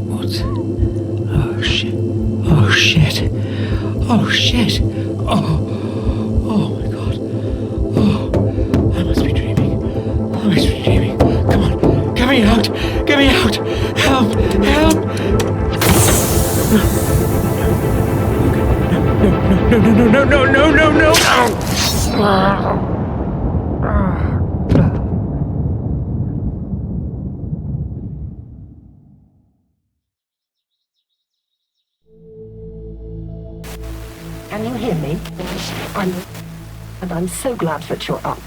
What? Oh shit. Oh shit. Oh shit. Oh my god. Oh, I must be dreaming. I must be dreaming. Come on. Get me out. Get me out. Help. Help. No. Can you hear me? I'm so glad that you're up.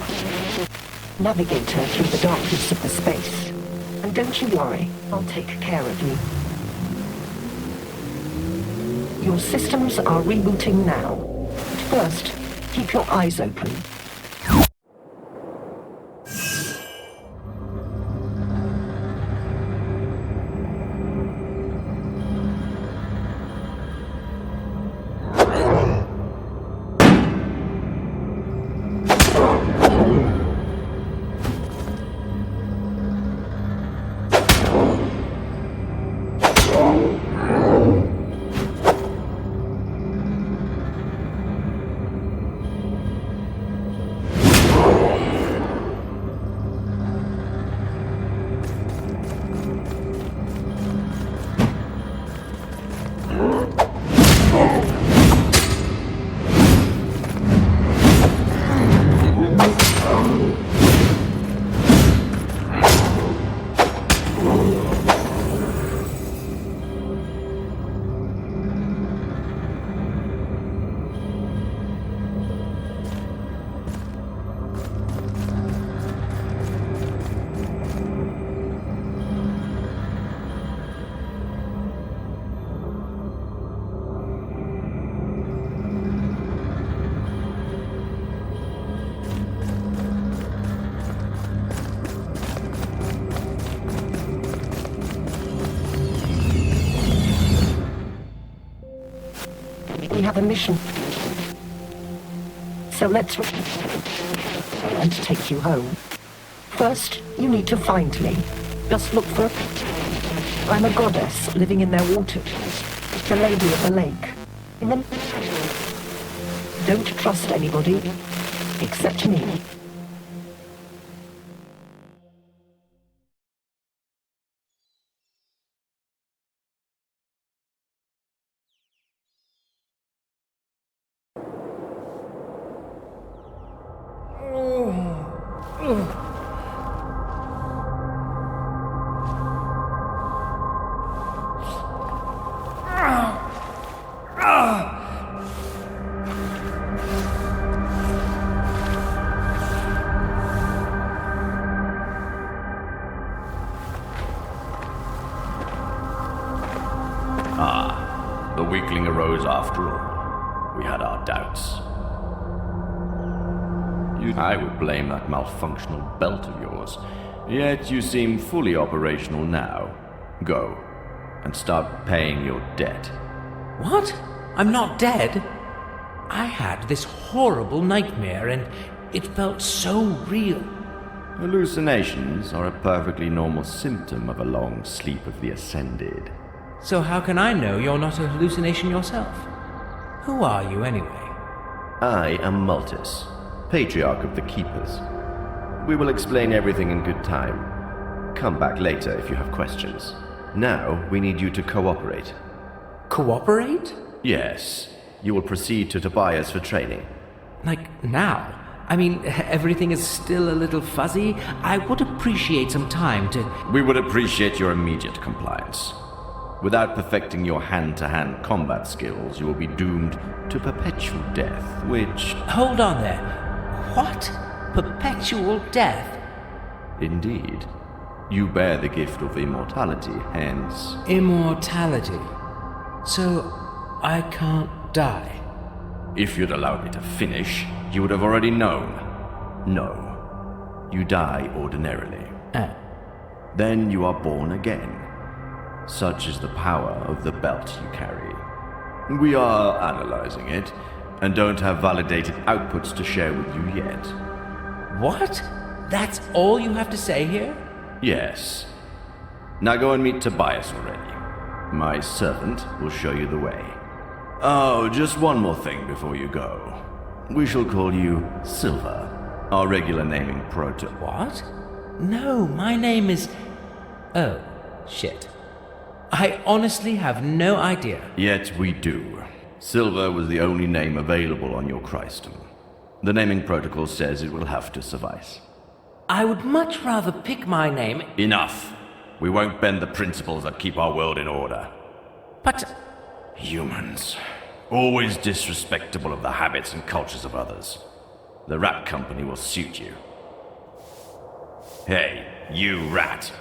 Navigator through the darkness of the space. And don't you worry, I'll take care of you. Your systems are rebooting now. But first, keep your eyes open. We have a mission. So let's and take you home. First, you need to find me. Just look for I'm a goddess living in their waters. The lady of the lake. Don't trust anybody except me. The weakling arose after all. We had our doubts. I would blame that malfunctional belt of yours. Yet you seem fully operational now. Go, and start paying your debt. What? I'm not dead? I had this horrible nightmare and it felt so real. Hallucinations are a perfectly normal symptom of a long sleep of the ascended. So how can I know you're not a hallucination yourself? Who are you anyway? I am Multus, Patriarch of the Keepers. We will explain everything in good time. Come back later if you have questions. Now, we need you to cooperate. Cooperate? Yes. You will proceed to Tobias for training. Like now? I mean, everything is still a little fuzzy. I would appreciate some time to... We would appreciate your immediate compliance. Without perfecting your hand-to-hand combat skills, you will be doomed to perpetual death, which... Hold on there. What? Perpetual death? Indeed. You bear the gift of immortality, hence... Immortality. So, I can't die. If you'd allowed me to finish, you would have already known. No. You die ordinarily. Then you are born again. Such is the power of the belt you carry. We are analyzing it, and don't have validated outputs to share with you yet. What? That's all you have to say here? Yes. Now go and meet Tobias already. My servant will show you the way. Oh, just one more thing before you go. We shall call you Silver, our regular naming protocol. What? No, my name is... Oh, shit. I honestly have no idea. Yet we do. Silver was the only name available on your Christum. The naming protocol says it will have to suffice. I would much rather pick my name... Enough! We won't bend the principles that keep our world in order. But... Humans. Always disrespectful of the habits and cultures of others. The rat company will suit you. Hey, you rat!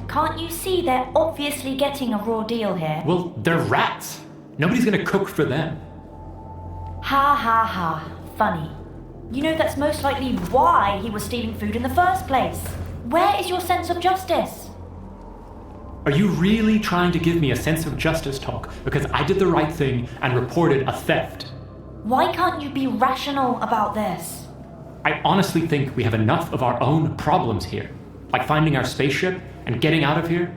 Can't you see they're obviously getting a raw deal here? Well, they're rats. Nobody's gonna cook for them. Ha ha ha. Funny. You know that's most likely why he was stealing food in the first place. Where is your sense of justice? Are you really trying to give me a sense of justice talk because I did the right thing and reported a theft? Why can't you be rational about this? I honestly think we have enough of our own problems here, like finding our spaceship and getting out of here.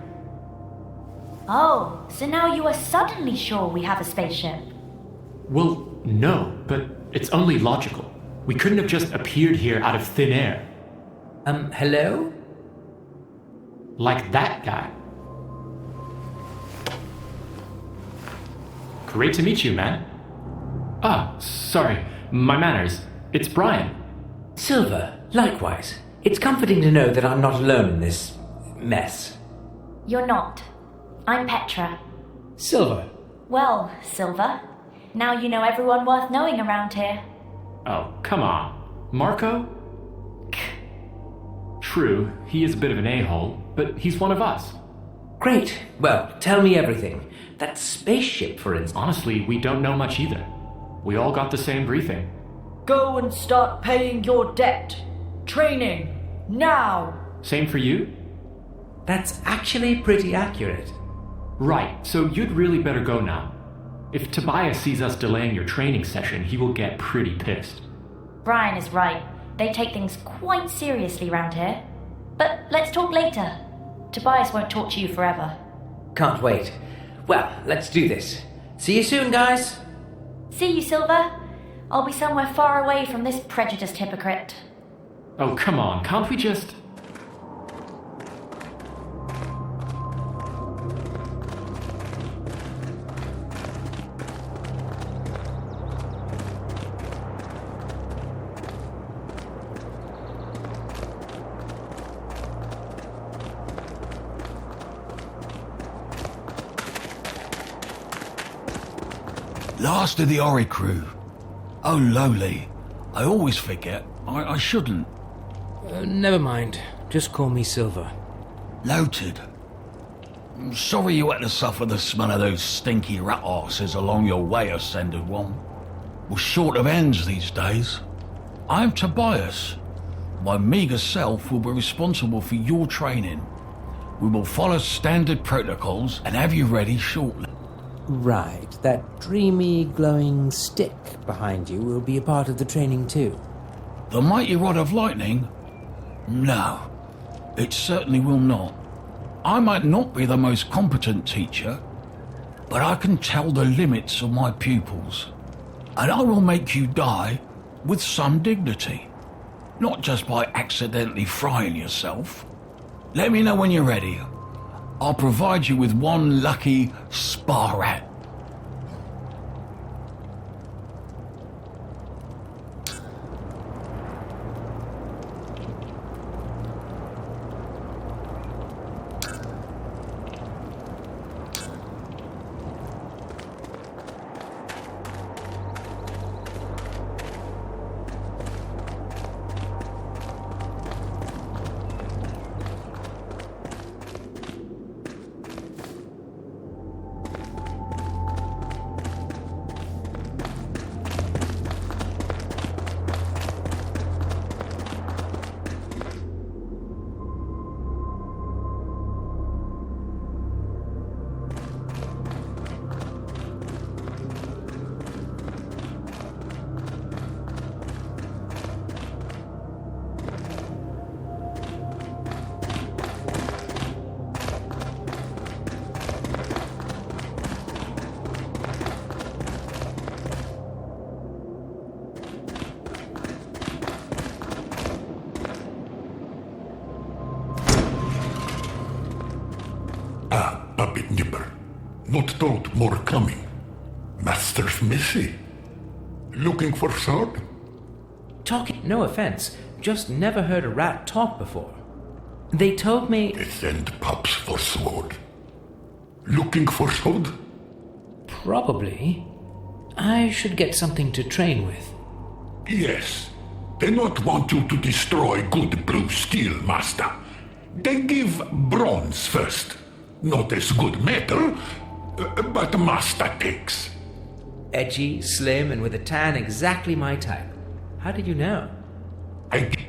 Oh, so now you are suddenly sure we have a spaceship? Well, no, but it's only logical. We couldn't have just appeared here out of thin air. Hello? Like that guy. Great to meet you, man. Ah, sorry, my manners. It's Brian. Silver, likewise. It's comforting to know that I'm not alone in this... mess. You're not. I'm Petra. Silver. Well, Silver, now you know everyone worth knowing around here. Oh, come on. Marco? True, he is a bit of an a-hole, but he's one of us. Great. Well, tell me everything. That spaceship, for instance. Honestly, we don't know much either. We all got the same briefing. Go and start paying your debt. Training. Now. Same for you? That's actually pretty accurate. Right, so you'd really better go now. If Tobias sees us delaying your training session, he will get pretty pissed. Brian is right. They take things quite seriously round here. But let's talk later. Tobias won't talk to you forever. Can't wait. Well, let's do this. See you soon, guys. See you, Silver. I'll be somewhere far away from this prejudiced hypocrite. Oh, come on, can't we just... Last of the Oricru. Oh, lowly. I always forget. I shouldn't. Never mind. Just call me Silver. Noted. Sorry you had to suffer the smell of those stinky rat arses along your way, Ascended One. We're short of ends these days. I'm Tobias. My meagre self will be responsible for your training. We will follow standard protocols and have you ready shortly. Right, that dreamy, glowing stick behind you will be a part of the training too. The mighty rod of lightning? No, it certainly will not. I might not be the most competent teacher, but I can tell the limits of my pupils, and I will make you die with some dignity, not just by accidentally frying yourself. Let me know when you're ready. I'll provide you with one lucky spa rat. Not told more coming. Master's missy. Looking for sword? Talking, no offense, just never heard a rat talk before. They told me... They send pups for sword. Looking for sword? Probably. I should get something to train with. Yes. They not want you to destroy good blue steel, master. They give bronze first. Not as good metal, but master takes. Edgy, slim, and with a tan exactly my type. How did you know?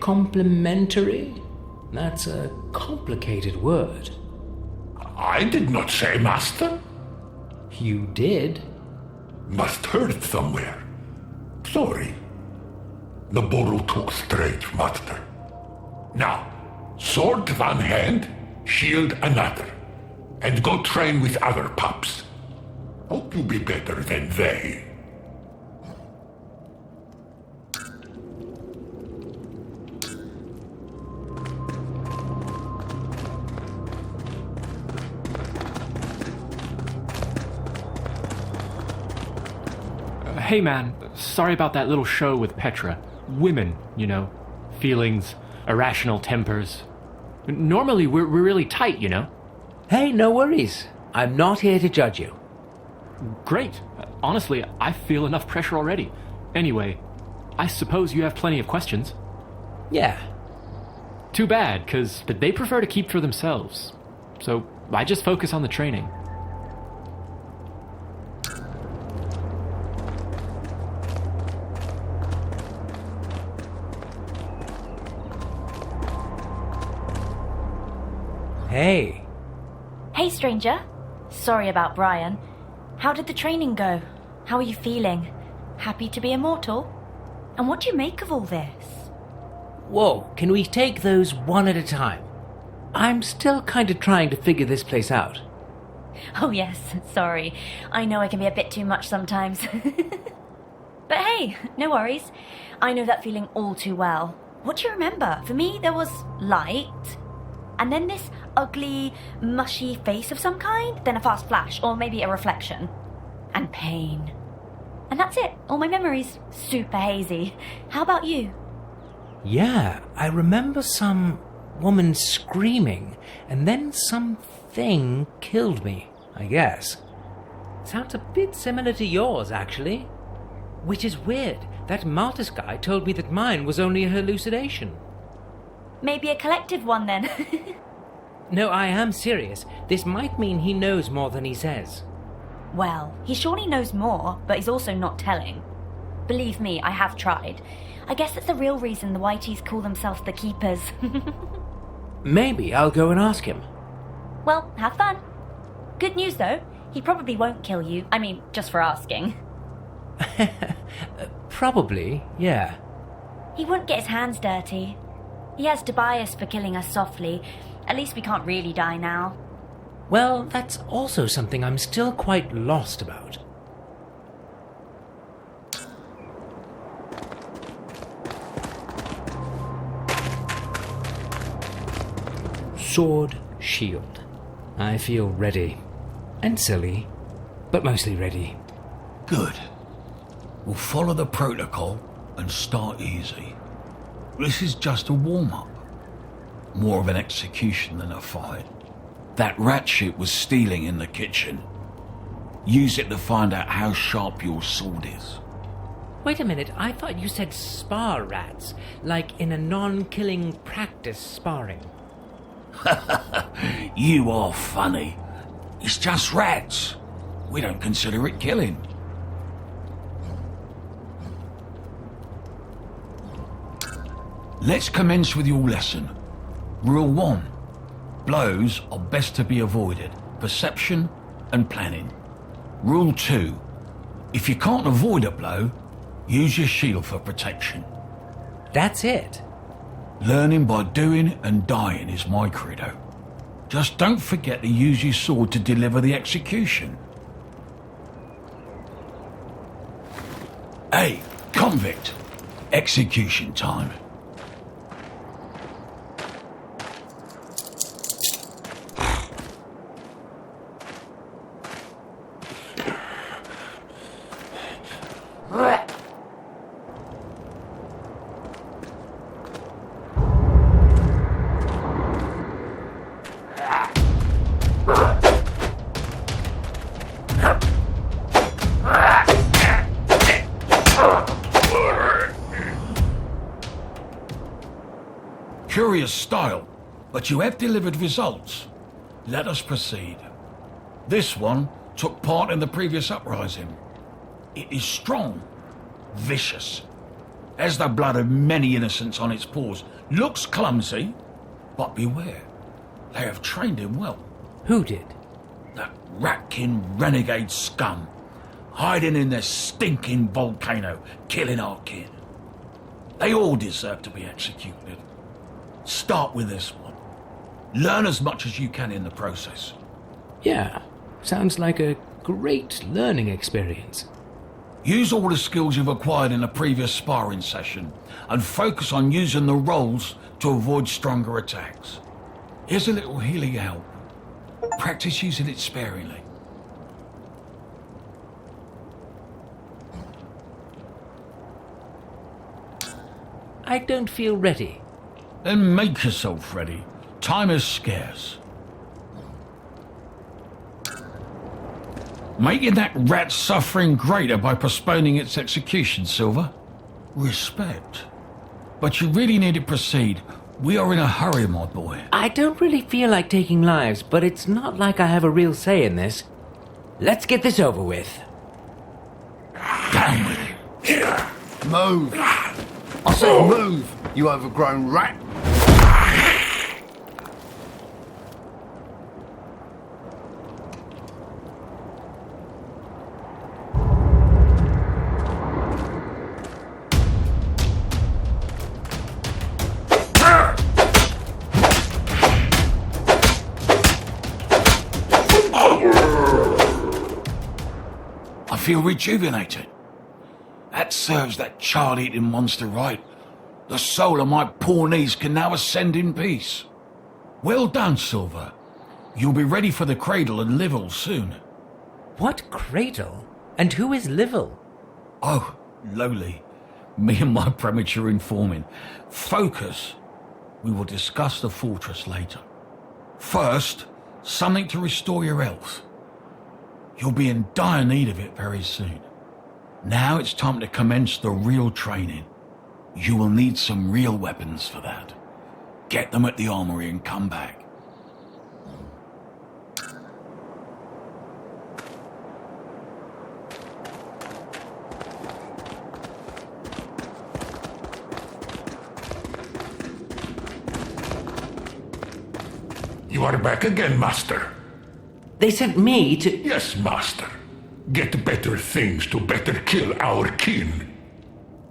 Complimentary? That's a complicated word. I did not say master. You did. Must heard somewhere. Sorry. The borrow took straight, master. Now, sword one hand, shield another. And go train with other pups. Hope you be better than they. Hey man, sorry about that little show with Petra. Women, you know. Feelings, irrational tempers. Normally we're really tight, you know. Hey, no worries. I'm not here to judge you. Great. Honestly, I feel enough pressure already. Anyway, I suppose you have plenty of questions. Yeah. Too bad, because they prefer to keep for themselves. So I just focus on the training. Hey. Hey, stranger. Sorry about Brian. How did the training go? How are you feeling? Happy to be immortal? And what do you make of all this? Whoa, can we take those one at a time? I'm still kind of trying to figure this place out. Oh yes, sorry. I know I can be a bit too much sometimes. But hey, no worries. I know that feeling all too well. What do you remember? For me, there was light, and then this ugly, mushy face of some kind, then a fast flash, or maybe a reflection. And pain. And that's it. All my memories. Super hazy. How about you? Yeah, I remember some woman screaming, and then something killed me, I guess. Sounds a bit similar to yours, actually. Which is weird. That Martis guy told me that mine was only a hallucination. Maybe a collective one then. No, I am serious. This might mean he knows more than he says. Well, he surely knows more, but he's also not telling. Believe me, I have tried. I guess that's the real reason the Whiteys call themselves the Keepers. Maybe I'll go and ask him. Well, have fun. Good news though, he probably won't kill you. I mean, just for asking. Probably, yeah. He won't get his hands dirty. He has Tobias for killing us softly. At least we can't really die now. Well, that's also something I'm still quite lost about. Sword, shield. I feel ready. And silly, but mostly ready. Good. We'll follow the protocol and start easy. This is just a warm-up. More of an execution than a fight. That rat shit was stealing in the kitchen. Use it to find out how sharp your sword is. Wait a minute, I thought you said spar rats, like in a non-killing practice sparring. You are funny. It's just rats. We don't consider it killing. Let's commence with your lesson. Rule 1. Blows are best to be avoided. Perception and planning. Rule 2. If you can't avoid a blow, use your shield for protection. That's it. Learning by doing and dying is my credo. Just don't forget to use your sword to deliver the execution. Hey, convict! Execution time. curious style, but you have delivered results. Let us proceed. This one took part in the previous uprising. It is strong, vicious, has the blood of many innocents on its paws, looks clumsy, but beware, they have trained him well. Who did? That ratkin renegade scum, hiding in their stinking volcano, killing our kin. They all deserve to be executed. Start with this one. Learn as much as you can in the process. Yeah, sounds like a great learning experience. Use all the skills you've acquired in a previous sparring session and focus on using the rolls to avoid stronger attacks. Here's a little healing help. Practice using it sparingly. I don't feel ready. Then make yourself ready. Time is scarce. Making that rat's suffering greater by postponing its execution, Silver. Respect. But you really need to proceed. We are in a hurry, my boy. I don't really feel like taking lives, but it's not like I have a real say in this. Let's get this over with. Down with it. Move! I said move, you overgrown rat! I feel rejuvenated. That serves that child-eating monster right. The soul of my poor knees can now ascend in peace. Well done, Silver. You'll be ready for the cradle and Livel soon. What cradle? And who is Livel? Oh, lowly. Me and my premature informing. Focus. We will discuss the fortress later. First, something to restore your health. You'll be in dire need of it very soon. Now it's time to commence the real training. You will need some real weapons for that. Get them at the armory and come back. You are back again, Master. They sent me to... Yes, Master. Get better things to better kill our kin.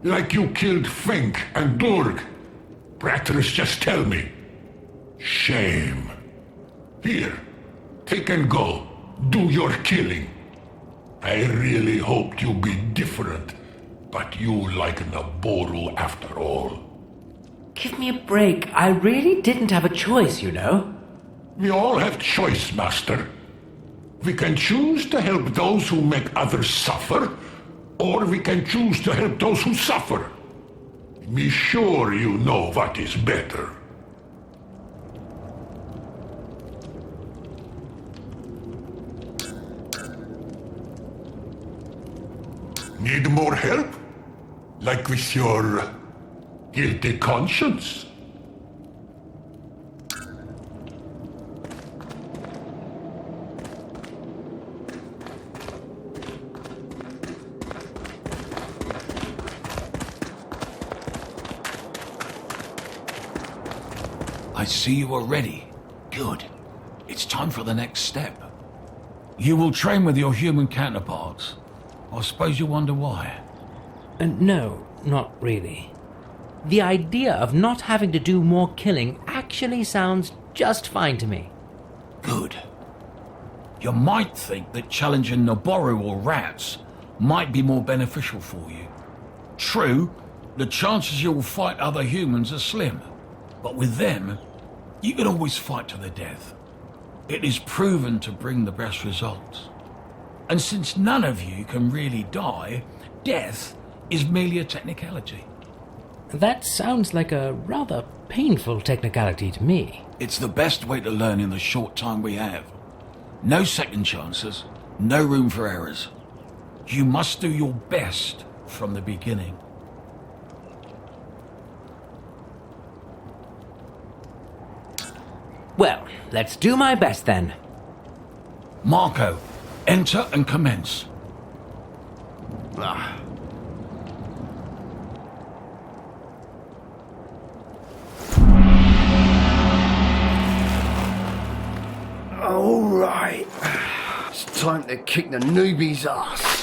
Like you killed Fink and Durg. Pratters just tell me. Shame. Here, take and go. Do your killing. I really hoped you'd be different, but you like Naboru after all. Give me a break. I really didn't have a choice, you know. We all have choice, Master. We can choose to help those who make others suffer, or we can choose to help those who suffer. Be sure you know what is better. Need more help? Like with your guilty conscience? I see you are ready. Good. It's time for the next step. You will train with your human counterparts. I suppose you wonder why. No, not really. The idea of not having to do more killing actually sounds just fine to me. Good. You might think that challenging Naboru or rats might be more beneficial for you. True, the chances you'll fight other humans are slim. But with them, you can always fight to the death. It is proven to bring the best results. And since none of you can really die, death is merely a technicality. That sounds like a rather painful technicality to me. It's the best way to learn in the short time we have. No second chances, no room for errors. You must do your best from the beginning. Well, let's do my best then. Marco, enter and commence. All right. It's time to kick the newbie's ass.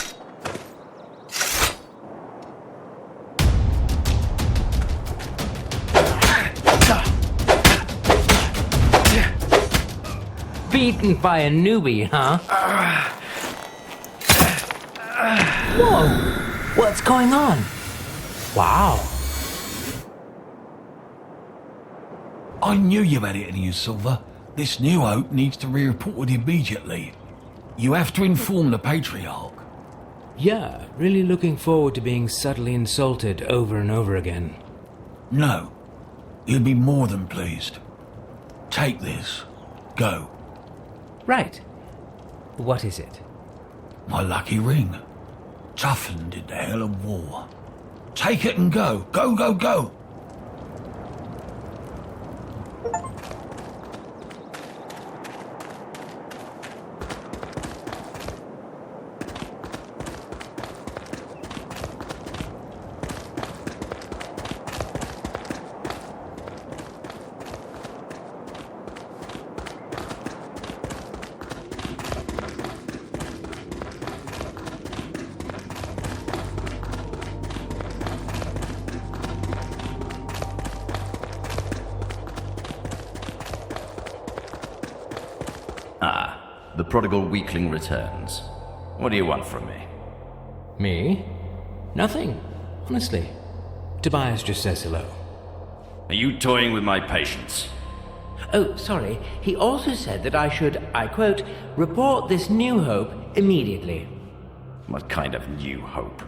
Beaten by a newbie, huh? Whoa! What's going on? Wow. I knew you had it in you, Silver. This new hope needs to be reported immediately. You have to inform the Patriarch. Yeah, really looking forward to being subtly insulted over and over again. No. He'll be more than pleased. Take this. Go. Right. What is it? My lucky ring. Toughened in the hell of war. Take it and go. Go, go, go. The prodigal weakling returns. What do you want from me? Me? Nothing, honestly. Tobias just says hello. Are you toying with my patience? Oh, sorry. He also said that I should, I quote, report this new hope immediately. What kind of new hope?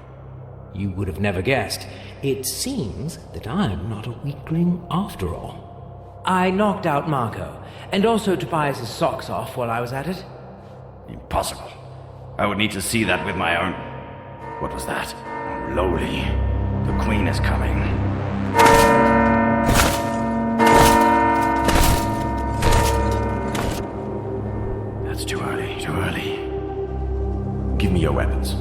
You would have never guessed. It seems that I'm not a weakling after all. I knocked out Marco, and also Tobias' socks off while I was at it. Impossible. I would need to see that with my own... What was that? Oh, lowly. The Queen is coming. That's too early, too early. Give me your weapons.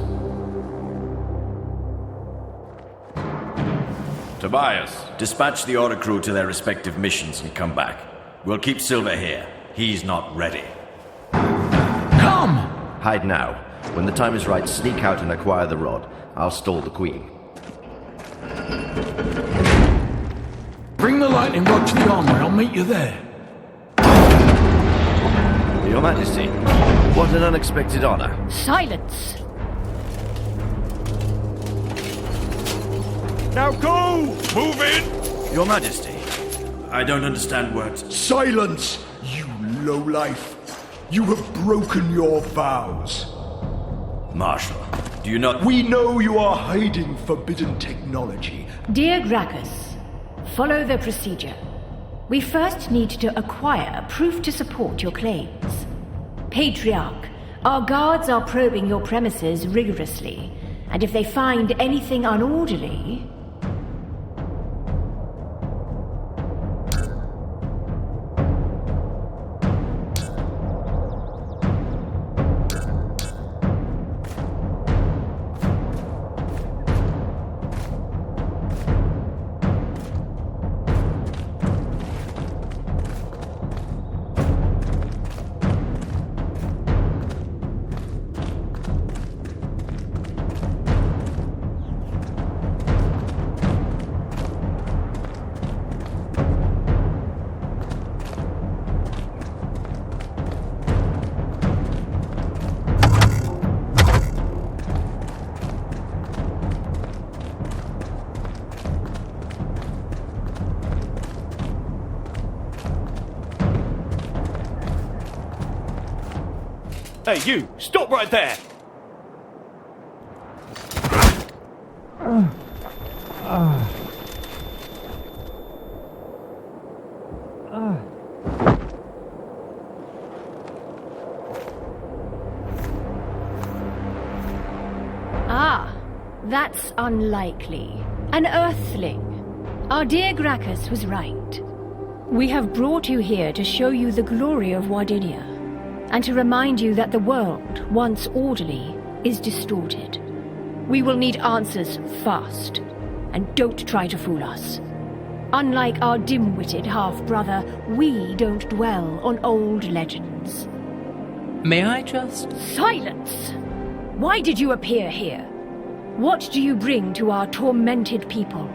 Tobias, dispatch the Oricru to their respective missions and come back. We'll keep Silver here. He's not ready. Come! Hide now. When the time is right, sneak out and acquire the rod. I'll stall the Queen. Bring the lightning rod to the armory. I'll meet you there. Your Majesty, what an unexpected honor. Silence! Now go! Move in! Your Majesty, I don't understand words. Silence, you lowlife! You have broken your vows. Marshal, do you not... We know you are hiding forbidden technology. Dear Gracchus, follow the procedure. We first need to acquire proof to support your claims. Patriarch, our guards are probing your premises rigorously, and if they find anything unorderly... Hey, you! Stop right there! Ah, that's unlikely. An Earthling. Our dear Gracchus was right. We have brought you here to show you the glory of Wardinia, and to remind you that the world, once orderly, is distorted. We will need answers fast, and don't try to fool us. Unlike our dim-witted half-brother, we don't dwell on old legends. May I just... Silence! Why did you appear here? What do you bring to our tormented people?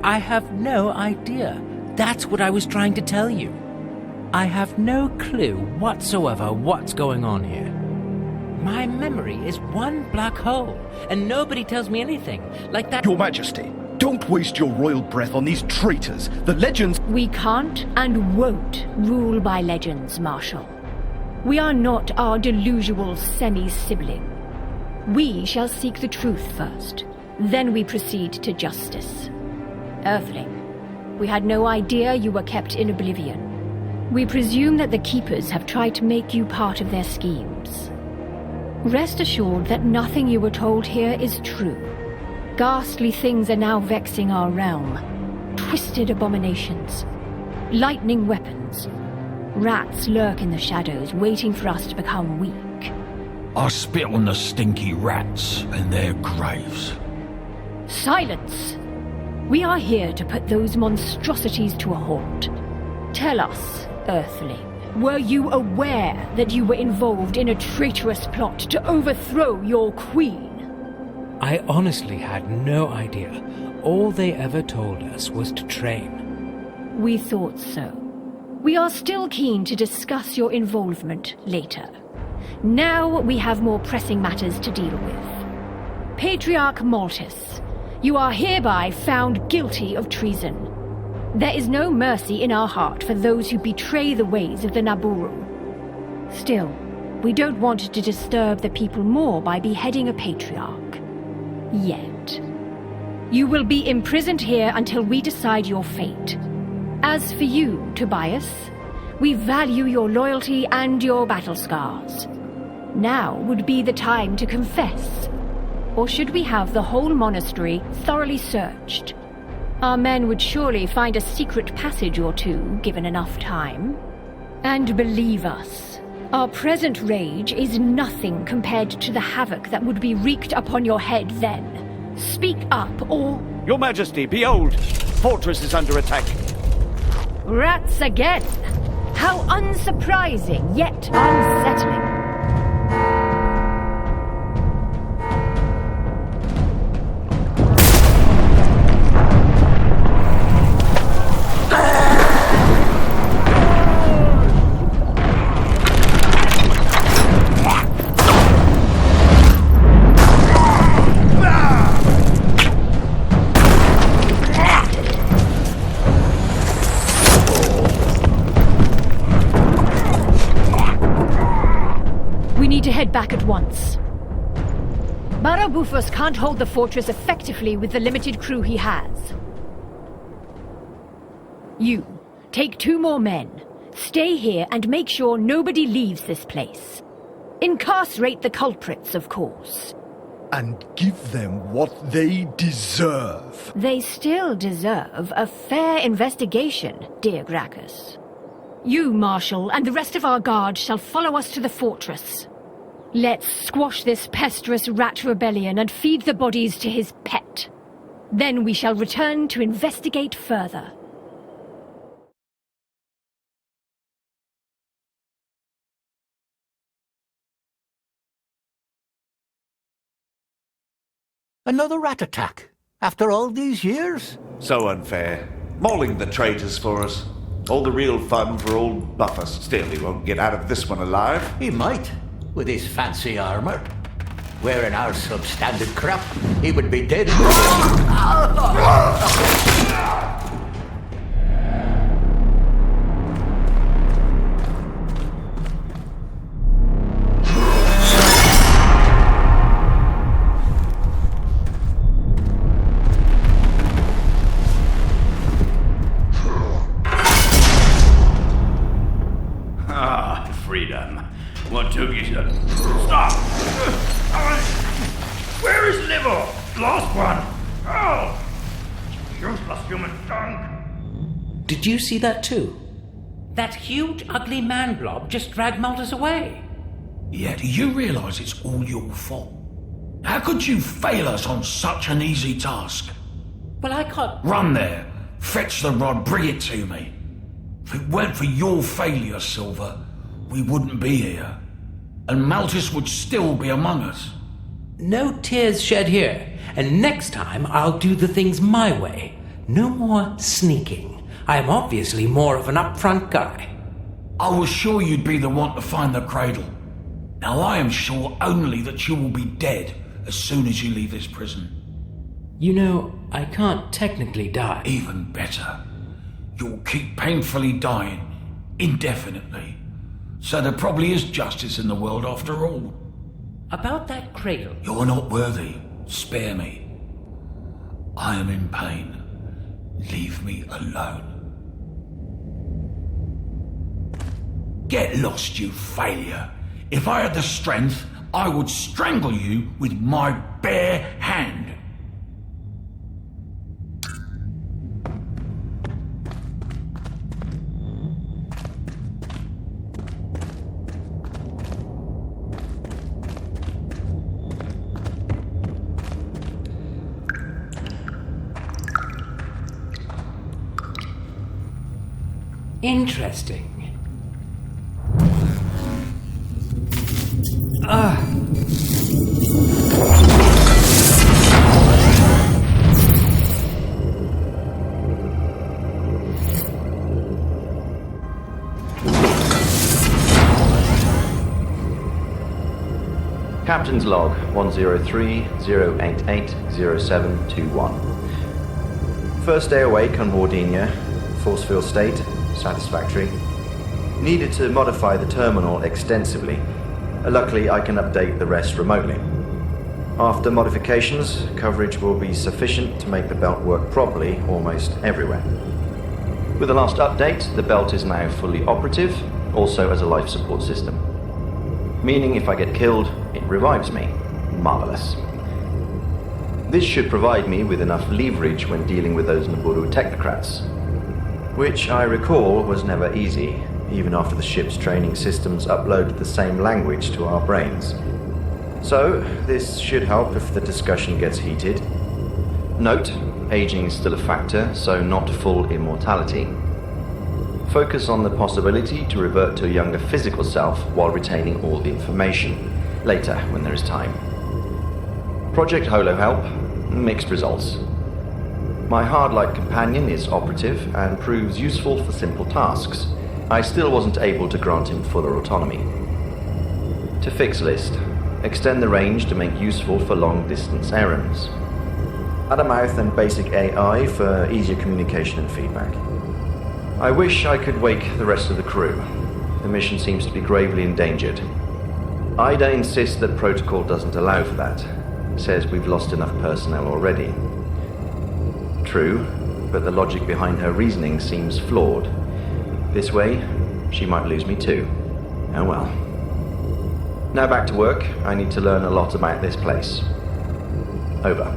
I have no idea. That's what I was trying to tell you. I have no clue whatsoever what's going on here. My memory is one black hole, and nobody tells me anything, like that... Your Majesty, don't waste your royal breath on these traitors. The legends... We can't and won't rule by legends, Marshal. We are not our delusional semi-sibling. We shall seek the truth first, then we proceed to justice. Earthling, we had no idea you were kept in oblivion. We presume that the Keepers have tried to make you part of their schemes. Rest assured that nothing you were told here is true. Ghastly things are now vexing our realm. Twisted abominations. Lightning weapons. Rats lurk in the shadows, waiting for us to become weak. I spit on the stinky rats and their graves. Silence! We are here to put those monstrosities to a halt. Tell us, Earthling, were you aware that you were involved in a traitorous plot to overthrow your queen? I honestly had no idea. All they ever told us was to train. We thought so. We are still keen to discuss your involvement later. Now we have more pressing matters to deal with. Patriarch Maltus, you are hereby found guilty of treason. There is no mercy in our heart for those who betray the ways of the Naburu. Still, we don't want to disturb the people more by beheading a patriarch. Yet. You will be imprisoned here until we decide your fate. As for you, Tobias, we value your loyalty and your battle scars. Now would be the time to confess. Or should we have the whole monastery thoroughly searched? Our men would surely find a secret passage or two, given enough time. And believe us, our present rage is nothing compared to the havoc that would be wreaked upon your head then. Speak up, or... Your Majesty, behold! Fortress is under attack. Rats again! How unsurprising, yet unsettling. Head back at once. Barabufus can't hold the fortress effectively with the limited crew he has. You, take 2 more men. Stay here and make sure nobody leaves this place. Incarcerate the culprits, of course. And give them what they deserve. They still deserve a fair investigation, dear Gracchus. You, Marshal, and the rest of our guard shall follow us to the fortress. Let's squash this pesteous rat rebellion and feed the bodies to his pet. Then we shall return to investigate further. Another rat attack? After all these years? So unfair. Mauling the traitors for us. All the real fun for old Buffus. Still, he won't get out of this one alive. He might, with his fancy armor. Wearing our substandard crap, he would be dead. Freedom. What took you so... Stop! Where is liver? Lost one! Oh! Useless human skunk! Did you see that too? That huge, ugly man blob just dragged Malthus away. Yeah, do you realise it's all your fault? How could you fail us on such an easy task? Well, I can't... Run there. Fetch the rod, bring it to me. If it weren't for your failure, Silver, we wouldn't be here. And Malthus would still be among us. No tears shed here. And next time, I'll do the things my way. No more sneaking. I am obviously more of an upfront guy. I was sure you'd be the one to find the cradle. Now I am sure only that you will be dead as soon as you leave this prison. You know, I can't technically die. Even better. You'll keep painfully dying, indefinitely. So there probably is justice in the world after all. About that cradle... You're not worthy. Spare me. I am in pain. Leave me alone. Get lost, you failure. If I had the strength, I would strangle you with my bare hand. Interesting. Captain's log 103-088-0721. First day awake on Wardinia. Force field state, satisfactory. Needed to modify the terminal extensively. Luckily, I can update the rest remotely. After modifications, coverage will be sufficient to make the belt work properly almost everywhere. With the last update, the belt is now fully operative, also as a life support system. Meaning if I get killed, it revives me. Marvelous. This should provide me with enough leverage when dealing with those Naburu technocrats, which I recall was never easy, even after the ship's training systems uploaded the same language to our brains. So, this should help if the discussion gets heated. Note, aging is still a factor, so not full immortality. Focus on the possibility to revert to a younger physical self while retaining all the information, later when there is time. Project Holo Help, mixed results. My hard-light companion is operative and proves useful for simple tasks. I still wasn't able to grant him fuller autonomy. To fix list, extend the range to make useful for long-distance errands. Add a mouth and basic AI for easier communication and feedback. I wish I could wake the rest of the crew. The mission seems to be gravely endangered. Ida insists that protocol doesn't allow for that. Says we've lost enough personnel already. True, but the logic behind her reasoning seems flawed. This way, she might lose me too. Oh well. Now back to work. I need to learn a lot about this place. Over.